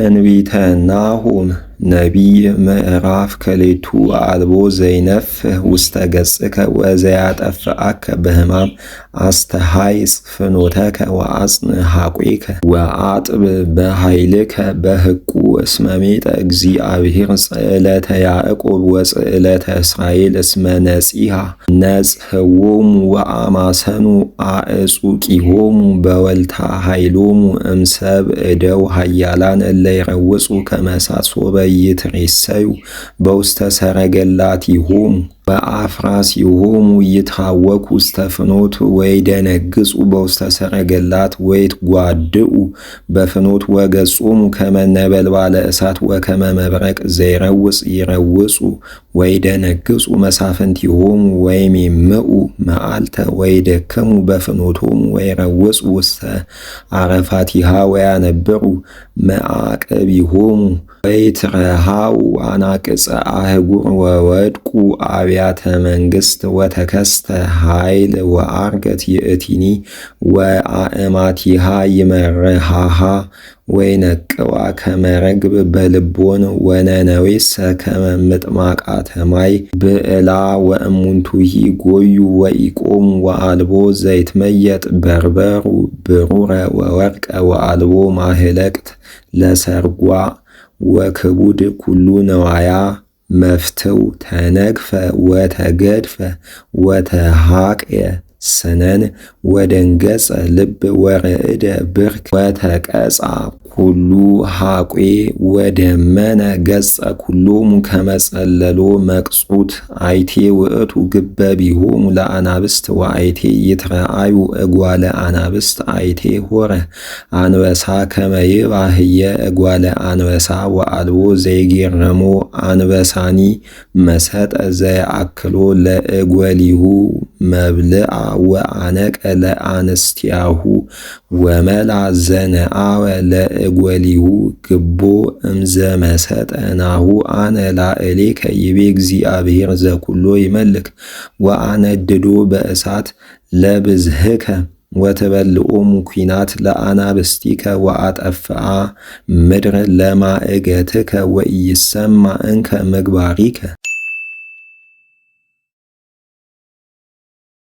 ትንቢተ ናሆም ነቢይ ምዕራፍ ክልኤቱ አልቦ ዘይነፍህ ውስተ ገጽከ ወዘያጠፍአከ በሕማም አስተሃይጽ ፍኖተከ ወአጽንዕ ሐቁከ ወአጥብ በኃይልከ በሕቁ እስመ ሜጠ እግዚአብሔር ጽዕለተ ያዕቆብ ወጽዕለተ እስራኤል እስመ ነጺሐ ነጽሕዎሙ ወአማሰኑ አዕጹቂሆሙ በወልታ ኃይሎሙ እምሰብ እደው ኃያላን እለ ይረውጹ ከመ ሳሶበ ይትሬሰዩ በውስተ ሰረገላቲሆሙ በአፍራሲሆሙ ይትሐወኩ ውስተ ፍኖት ወይደነግጹ በውስተ ሰረገላት ወይትጓድኡ በፍኖት ወገጾሙ ከመ ነበልባለ እሳት ወከመ መብረቅ ዘይረውጽ ይረውጹ ወይደነግጹ መሳፍንቲሆሙ ወይሜምኡ መዓልተ ወይደክሙ በፍኖቶሙ ወይረውጹ ውስተ አረፋቲሃ ወያነብሩ መዓቅቢሆሙ ወይትረሃው አናቅጸ አህጉር ወወድቁ አብያተ መንግሥት ወተከስተ ኃይል ወአርገት ይእቲኒ ወአእማቲሃ ይመርሃሃ ወይነቅዋ ከመ ርግብ በልቦን ወነነዌሰ ከመ ምጥማቃተ ማይ ብዕላ ወእሙንቱሂ ጎዩ ወኢቆሙ ወአልቦ ዘይትመየጥ በርበሩ ብሩረ ወወርቀ ወአልቦ ማህለቅት ለሰርጓ ወክቡድ ኩሉ ነዋያ መፍትው ተነግፈ ወተገድፈ ወተሃቅየ ስነን ወደንገጸ ልብ ወርዕደ ብርክ ወተቀጻ ኩሉ ሐቄ ወደመነ ገጸ ኩሎሙ ከመጸለሎ መቅጹት አይቴ ውእቱ ግበቢሆሙ ለአናብስት ወአይቴ ይትረአዩ እጓለ አናብስት አይቴ ሆረ አንበሳ ከመ ይባህየ እጓለ አንበሳ ወአልቦ ዘይጌረሞ አንበሳኒ መሰጠ ዘየአክሎ ለእጐሊሁ መብልአ ወአነቀ ለአንስቲያሁ ወመላ ዘነአወ ለእጐሊሁ ግቦ እምዘመሰጠ ናሁ አነ ላዕሌከ ይቤ እግዚአብሔር ዘኩሎ ይመልክ ወአነድዶ በእሳት ለብዝህከ ወትበልዖሙ ኲናት ለአናብስቲከ ወአጠፍአ ምድር ለማእገትከ ወኢይሰማ እንከ ምግባሪከ